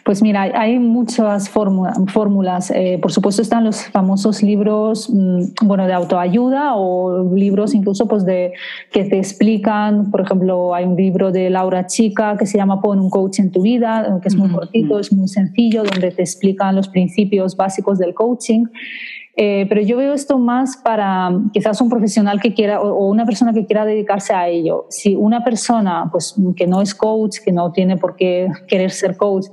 pues mira, hay muchas fórmulas. Por supuesto están los famosos libros, de autoayuda o libros incluso pues que te explican. Por ejemplo, hay un libro de Laura Chica que se llama Pon un coach en tu vida, que es muy cortito, es muy sencillo, donde te explican los principios básicos del coaching. Pero yo veo esto más para quizás un profesional que quiera o una persona que quiera dedicarse a ello. Si una persona pues, que no es coach, que no tiene por qué querer ser coach,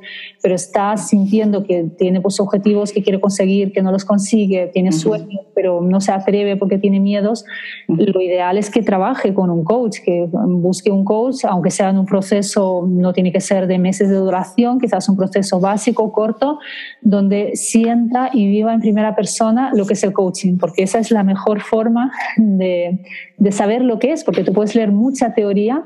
pero está sintiendo que tiene pues, objetivos que quiere conseguir, que no los consigue, tiene sueños, pero no se atreve porque tiene miedos, lo ideal es que trabaje con un coach, que busque un coach, aunque sea en un proceso, no tiene que ser de meses de duración, quizás un proceso básico, corto, donde sienta y viva en primera persona lo que es el coaching, porque esa es la mejor forma de saber lo que es, porque tú puedes leer mucha teoría,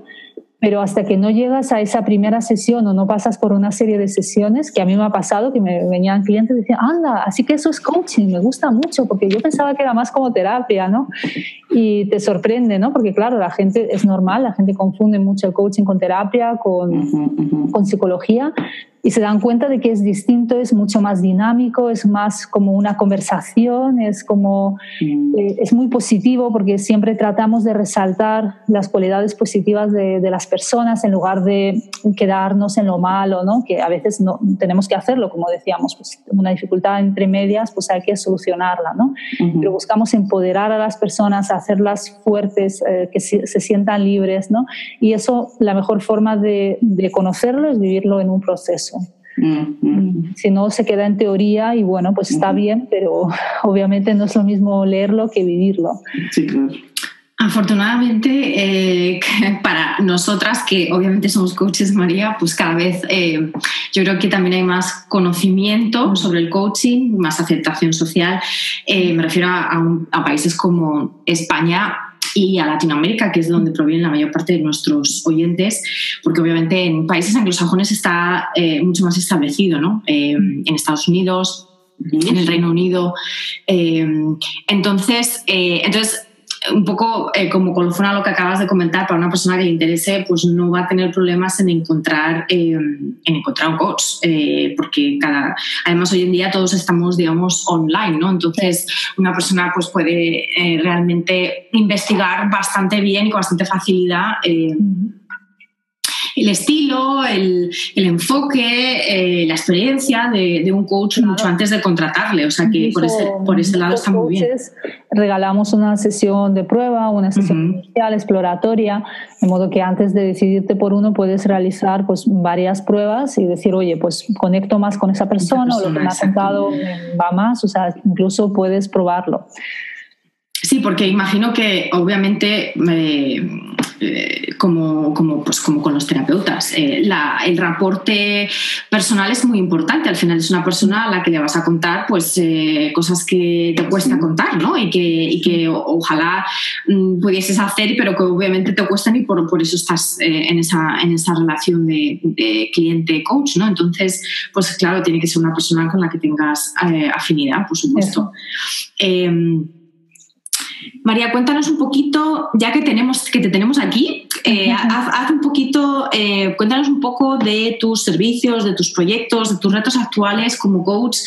pero hasta que no llegas a esa primera sesión o no pasas por una serie de sesiones, que a mí me ha pasado, que me venían clientes y decían, anda, así que eso es coaching, me gusta mucho, porque yo pensaba que era más como terapia, ¿no? Y te sorprende, ¿no? Porque claro, la gente, es normal, la gente confunde mucho el coaching con terapia, con psicología, y se dan cuenta de que es distinto, es mucho más dinámico, es más como una conversación, es muy positivo porque siempre tratamos de resaltar las cualidades positivas de las personas en lugar de quedarnos en lo malo, ¿no? Que a veces no tenemos que hacerlo, como decíamos, pues una dificultad entre medias, pues hay que solucionarla, ¿no? Pero buscamos empoderar a las personas, hacerlas fuertes, que se sientan libres, ¿no? Y eso, la mejor forma de conocerlo es vivirlo en un proceso. Si no, se queda en teoría y bueno, pues está bien, pero obviamente no es lo mismo leerlo que vivirlo. Sí, claro. Afortunadamente, para nosotras, que obviamente somos coaches, María, pues cada vez yo creo que también hay más conocimiento sobre el coaching, más aceptación social. Me refiero a países como España y a Latinoamérica, que es de donde provienen la mayor parte de nuestros oyentes, porque obviamente en países anglosajones está mucho más establecido, ¿no? En Estados Unidos, en el Reino Unido. Entonces un poco como colofón a lo que acabas de comentar, para una persona que le interese, pues no va a tener problemas en encontrar un coach, porque además hoy en día todos estamos, digamos, online, ¿no? Entonces una persona pues puede realmente investigar bastante bien y con bastante facilidad el estilo, el enfoque, la experiencia de un coach mucho antes de contratarle. O sea que por ese lado está muy bien. Regalamos una sesión de prueba, una sesión inicial, exploratoria, de modo que antes de decidirte por uno puedes realizar pues, varias pruebas y decir, oye, pues conecto más con esa persona o lo que me ha contado va más, o sea, incluso puedes probarlo. Sí, porque imagino que obviamente como con los terapeutas, el reporte personal es muy importante. Al final es una persona a la que le vas a contar pues cosas que te cuesta contar, ¿no? Y que ojalá pudieses hacer, pero que obviamente te cuestan y por eso estás en esa relación de cliente-coach, ¿no? Entonces, pues claro, tiene que ser una persona con la que tengas afinidad, por supuesto. María, cuéntanos un poquito, ya que te tenemos aquí, haz un poquito, cuéntanos un poco de tus servicios, de tus proyectos, de tus retos actuales como coach.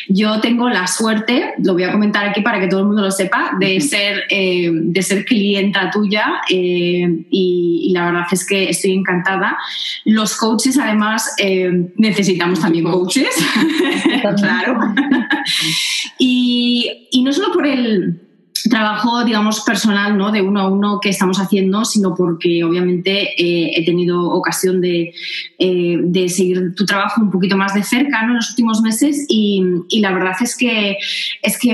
Yo tengo la suerte, lo voy a comentar aquí para que todo el mundo lo sepa, de ser clienta tuya y la verdad es que estoy encantada. Los coaches, además, necesitamos también coaches, claro. Y no solo trabajo, digamos, personal, ¿no? De uno a uno que estamos haciendo, sino porque obviamente he tenido ocasión de seguir tu trabajo un poquito más de cerca, ¿no? En los últimos meses y la verdad es que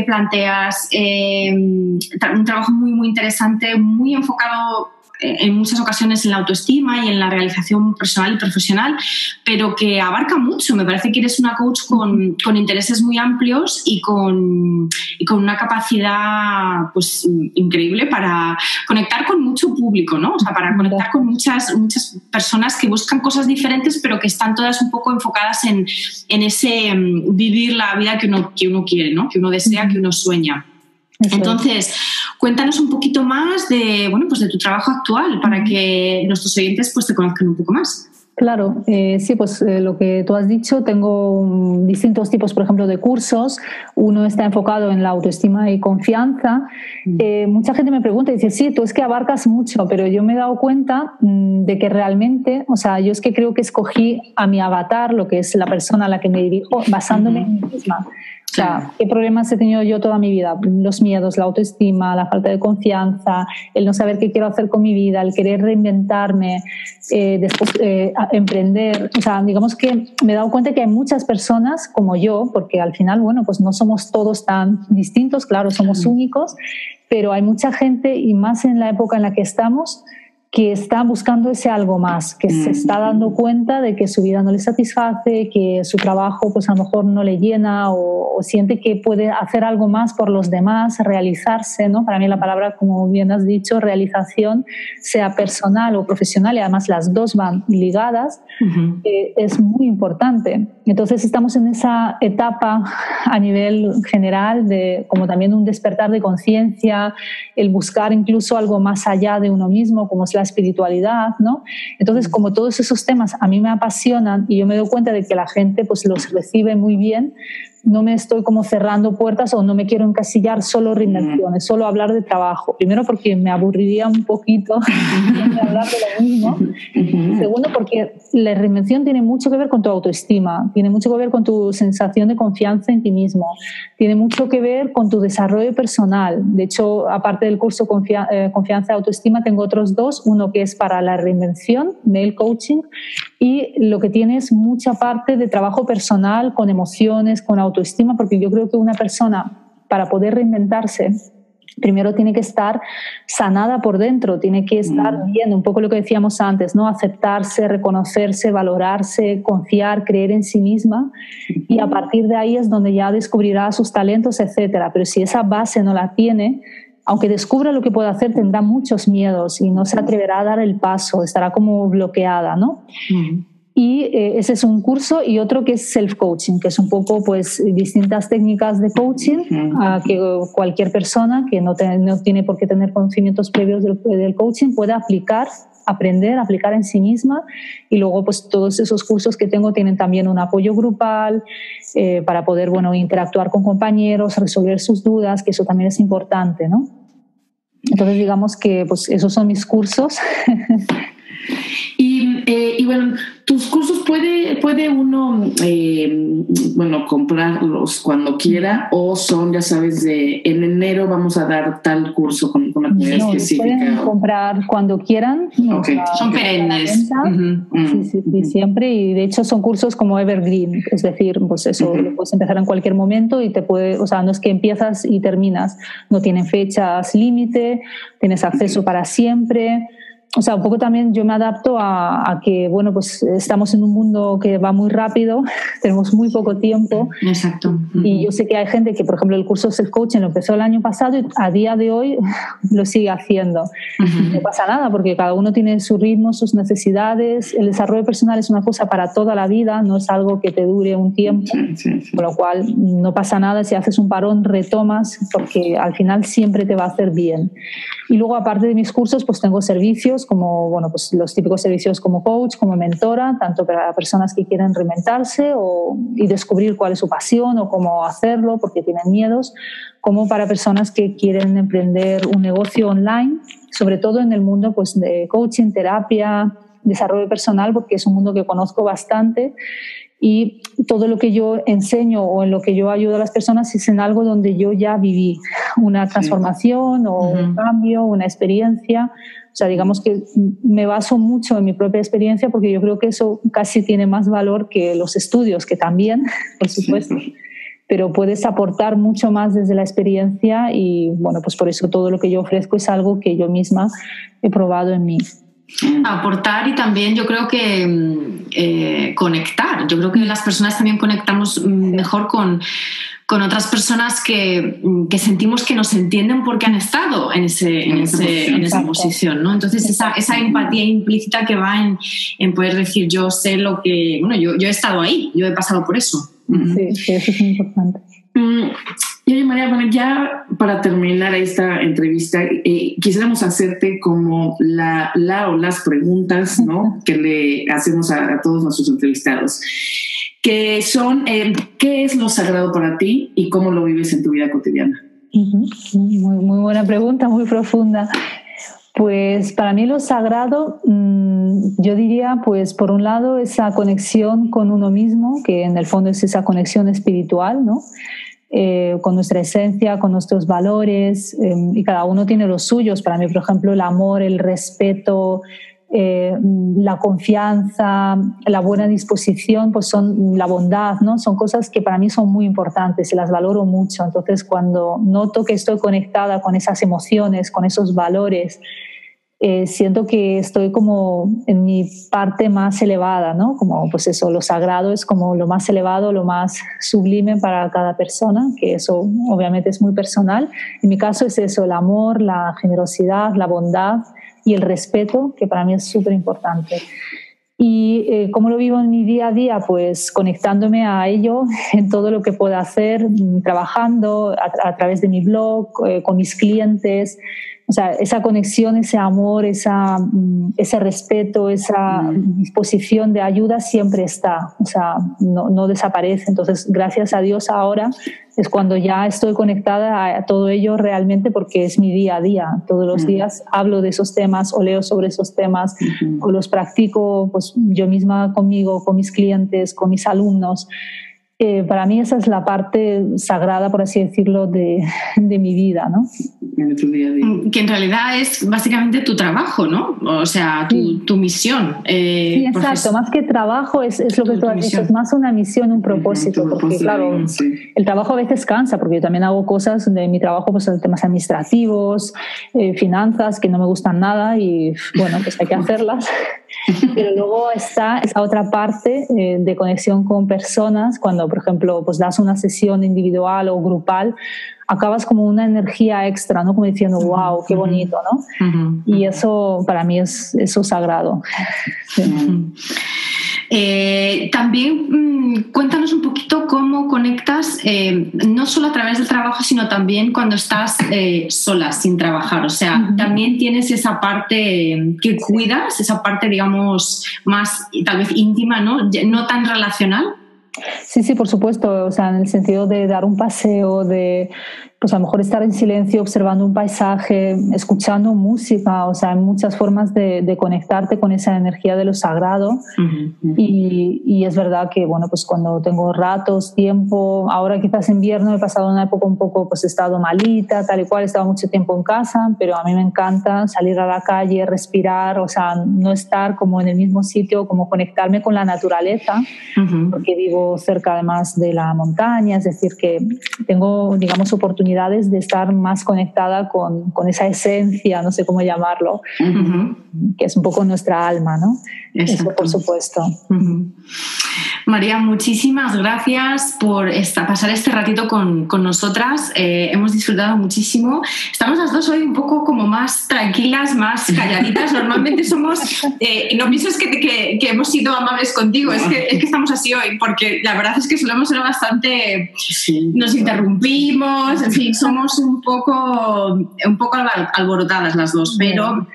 planteas un trabajo muy, muy interesante, muy enfocado en muchas ocasiones en la autoestima y en la realización personal y profesional, pero que abarca mucho. Me parece que eres una coach con intereses muy amplios y con una capacidad pues increíble para conectar con mucho público, ¿no? O sea, para conectar con muchas personas que buscan cosas diferentes, pero que están todas un poco enfocadas en ese vivir la vida que uno quiere, ¿no? Que uno desea, que uno sueña. Entonces, cuéntanos un poquito más de tu trabajo actual para que nuestros oyentes pues te conozcan un poco más. Claro, sí, pues lo que tú has dicho, tengo distintos tipos, por ejemplo, de cursos. Uno está enfocado en la autoestima y confianza. Mucha gente me pregunta y dice, sí, tú es que abarcas mucho, pero yo me he dado cuenta de que realmente, o sea, yo es que creo que escogí a mi avatar, lo que es la persona a la que me dirijo, basándome en mí misma. O sea, ¿qué problemas he tenido yo toda mi vida? Los miedos, la autoestima, la falta de confianza, el no saber qué quiero hacer con mi vida, el querer reinventarme, después emprender. O sea, digamos que me he dado cuenta que hay muchas personas como yo, porque al final, bueno, pues no somos todos tan distintos, claro, somos únicos, pero hay mucha gente, y más en la época en la que estamos, que está buscando ese algo más, que se está dando cuenta de que su vida no le satisface, que su trabajo pues a lo mejor no le llena o siente que puede hacer algo más por los demás, realizarse, ¿no? Para mí la palabra, como bien has dicho, realización, sea personal o profesional, y además las dos van ligadas, es muy importante. Entonces estamos en esa etapa a nivel general de como también un despertar de conciencia, el buscar incluso algo más allá de uno mismo, como es la espiritualidad, ¿no? Entonces, como todos esos temas a mí me apasionan y yo me doy cuenta de que la gente pues los recibe muy bien, no me estoy como cerrando puertas o no me quiero encasillar solo reinvenciones, solo hablar de trabajo. Primero porque me aburriría un poquito de hablar de lo mismo. Segundo porque la reinvención tiene mucho que ver con tu autoestima, tiene mucho que ver con tu sensación de confianza en ti mismo, tiene mucho que ver con tu desarrollo personal. De hecho, aparte del curso Confianza y Autoestima, tengo otros dos, uno que es para la reinvención, Male Coaching, y lo que tiene es mucha parte de trabajo personal con emociones, con autoestima, porque yo creo que una persona, para poder reinventarse, primero tiene que estar sanada por dentro, tiene que estar bien, un poco lo que decíamos antes, ¿no? Aceptarse, reconocerse, valorarse, confiar, creer en sí misma, y a partir de ahí es donde ya descubrirá sus talentos, etcétera. Pero si esa base no la tiene, aunque descubra lo que puede hacer, tendrá muchos miedos y no se atreverá a dar el paso, estará como bloqueada, ¿no? Y ese es un curso, y otro que es self-coaching, que es un poco pues distintas técnicas de coaching a que cualquier persona que no tiene por qué tener conocimientos previos del coaching pueda aprender a aplicar en sí misma. Y luego pues todos esos cursos que tengo tienen también un apoyo grupal para poder interactuar con compañeros, resolver sus dudas, que eso también es importante, ¿no? Entonces digamos que pues esos son mis cursos. Y bueno, tus cursos puede uno comprarlos cuando quiera, o son, ya sabes, en enero vamos a dar tal curso con una comunidad específica. Pueden comprar cuando quieran. Okay. Son perennes. Sí, siempre, y de hecho son cursos como evergreen, es decir, pues eso, lo puedes empezar en cualquier momento y no es que empiezas y terminas, no tienen fechas límite, tienes acceso para siempre. O sea, un poco también yo me adapto a que, pues estamos en un mundo que va muy rápido, tenemos muy poco tiempo. Exacto. Y yo sé que hay gente que, por ejemplo, el curso Self-Coaching lo empezó el año pasado y a día de hoy lo sigue haciendo. No pasa nada, porque cada uno tiene su ritmo, sus necesidades. El desarrollo personal es una cosa para toda la vida, no es algo que te dure un tiempo. Con lo cual, no pasa nada si haces un parón, retomas, porque al final siempre te va a hacer bien. Y luego, aparte de mis cursos, pues tengo servicios como, pues los típicos servicios como coach, como mentora, tanto para personas que quieren reinventarse y descubrir cuál es su pasión o cómo hacerlo porque tienen miedos, como para personas que quieren emprender un negocio online, sobre todo en el mundo pues de coaching, terapia, desarrollo personal, porque es un mundo que conozco bastante. y todo lo que yo enseño o en lo que yo ayudo a las personas es en algo donde yo ya viví una transformación o un cambio, una experiencia. O sea, digamos que me baso mucho en mi propia experiencia porque yo creo que eso casi tiene más valor que los estudios, que también, por supuesto, pero puedes aportar mucho más desde la experiencia y, bueno, pues por eso todo lo que yo ofrezco es algo que yo misma he probado en mí. Aportar y también yo creo que conectar. Yo creo que las personas también conectamos mejor con otras personas que sentimos que nos entienden porque han estado en esa posición, ¿no? Entonces esa empatía implícita que va en poder decir yo sé lo que... Bueno, yo he estado ahí, yo he pasado por eso. Sí, eso es muy importante. Y oye, María, bueno, ya para terminar esta entrevista, quisiéramos hacerte como la o las preguntas, ¿no?, que le hacemos a todos nuestros entrevistados, que son, ¿qué es lo sagrado para ti y cómo lo vives en tu vida cotidiana? Muy buena pregunta, muy profunda. Pues para mí lo sagrado, yo diría, pues por un lado esa conexión con uno mismo, que en el fondo es esa conexión espiritual, ¿no? Con nuestra esencia, con nuestros valores, y cada uno tiene los suyos. Para mí, por ejemplo, el amor, el respeto, la confianza, la buena disposición, pues son la bondad, ¿no? Son cosas que para mí son muy importantes y las valoro mucho. Entonces, cuando noto que estoy conectada con esas emociones, con esos valores, siento que estoy como en mi parte más elevada, ¿no? Como pues eso, lo sagrado es como lo más elevado, lo más sublime para cada persona, que eso obviamente es muy personal. En mi caso es eso, el amor, la generosidad, la bondad y el respeto, que para mí es súper importante. Y ¿cómo lo vivo en mi día a día? Pues conectándome a ello en todo lo que pueda hacer, trabajando a través de mi blog, con mis clientes. O sea, esa conexión, ese amor, ese respeto, esa disposición de ayuda siempre está, o sea, no desaparece. Entonces, gracias a Dios ahora es cuando ya estoy conectada a todo ello realmente, porque es mi día a día. Todos los días hablo de esos temas o leo sobre esos temas o los practico pues, yo misma conmigo, con mis clientes, con mis alumnos. Para mí esa es la parte sagrada, por así decirlo, de mi vida, ¿no? De tu día a día. Que en realidad es básicamente tu trabajo, ¿no? O sea, tu misión. Sí, exacto. Más que trabajo es lo que tú has dicho, es más una misión, un propósito. Porque claro, el trabajo a veces cansa, porque yo también hago cosas de mi trabajo, pues temas administrativos, finanzas, que no me gustan nada y bueno, pues hay que hacerlas. Pero luego está esa otra parte de conexión con personas. Cuando, por ejemplo, pues das una sesión individual o grupal, acabas como una energía extra, ¿no? Como diciendo, wow, qué bonito, ¿no? Y eso para mí es eso sagrado. También cuéntanos un poquito cómo conectas, no solo a través del trabajo, sino también cuando estás sola, sin trabajar. O sea, también tienes esa parte que cuidas, esa parte, digamos, más tal vez íntima, ¿no? No tan relacional. Sí, por supuesto. O sea, en el sentido de dar un paseo, de pues a lo mejor estar en silencio observando un paisaje, escuchando música. O sea, hay muchas formas de conectarte con esa energía de lo sagrado. Y es verdad que, bueno, pues cuando tengo ratos, tiempo, ahora quizás en invierno he pasado una época un poco, pues he estado malita, tal y cual, he estado mucho tiempo en casa, pero a mí me encanta salir a la calle, respirar, o sea, no estar como en el mismo sitio, como conectarme con la naturaleza, porque vivo cerca además de la montaña, es decir, que tengo, digamos, oportunidades de estar más conectada con esa esencia, no sé cómo llamarlo, que es un poco nuestra alma, ¿no? Exacto. Eso por supuesto. María, muchísimas gracias por pasar este ratito con nosotras. Hemos disfrutado muchísimo. Estamos las dos hoy un poco como más tranquilas, más calladitas. Normalmente somos... no pienses que hemos sido amables contigo, es que estamos así hoy, porque la verdad es que solemos ser bastante... Nos interrumpimos, en fin, somos un poco alborotadas las dos, pero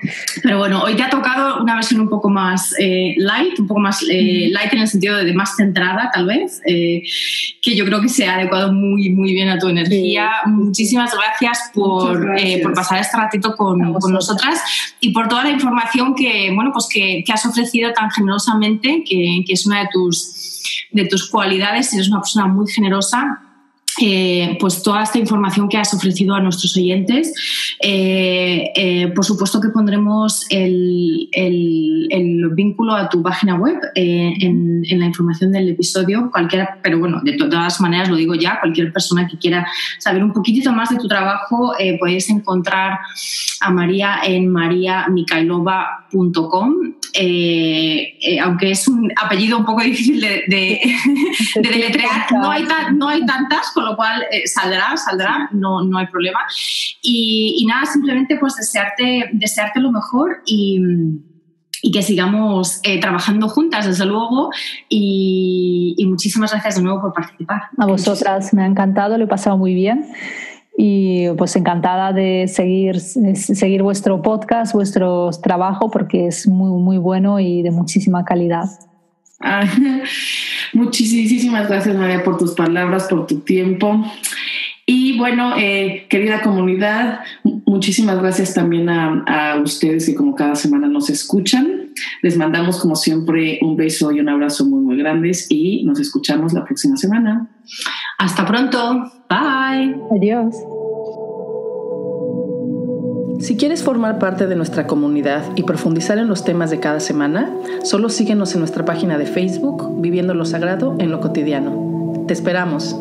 bueno, hoy te ha tocado una versión un poco más light, un poco más light en el sentido de más centrada, tal vez, que yo creo que se ha adecuado muy, muy bien a tu energía. Sí. Muchísimas gracias por pasar este ratito con nosotras y por toda la información que has ofrecido tan generosamente, que es una de tus cualidades. Eres una persona muy generosa. Pues toda esta información que has ofrecido a nuestros oyentes. Por supuesto que pondremos el vínculo a tu página web en la información del episodio. Cualquiera, pero bueno, de todas maneras lo digo ya, cualquier persona que quiera saber un poquitito más de tu trabajo, podéis encontrar a María en mariamikhailova.com. Aunque es un apellido un poco difícil de deletrear, no hay tantas, con lo cual saldrá, no hay problema. Y nada, simplemente pues desearte lo mejor y que sigamos trabajando juntas, desde luego, y muchísimas gracias de nuevo por participar. A vosotras, me ha encantado, lo he pasado muy bien. Y pues encantada de seguir vuestro podcast, vuestro trabajo, porque es muy, muy bueno y de muchísima calidad. Muchísimas gracias, María, por tus palabras, por tu tiempo. Y bueno, querida comunidad, muchísimas gracias también a ustedes que como cada semana nos escuchan. Les mandamos como siempre un beso y un abrazo muy, muy grandes y nos escuchamos la próxima semana. Hasta pronto. Bye. Adiós. Si quieres formar parte de nuestra comunidad y profundizar en los temas de cada semana, solo síguenos en nuestra página de Facebook, Viviendo lo Sagrado en lo Cotidiano. Te esperamos.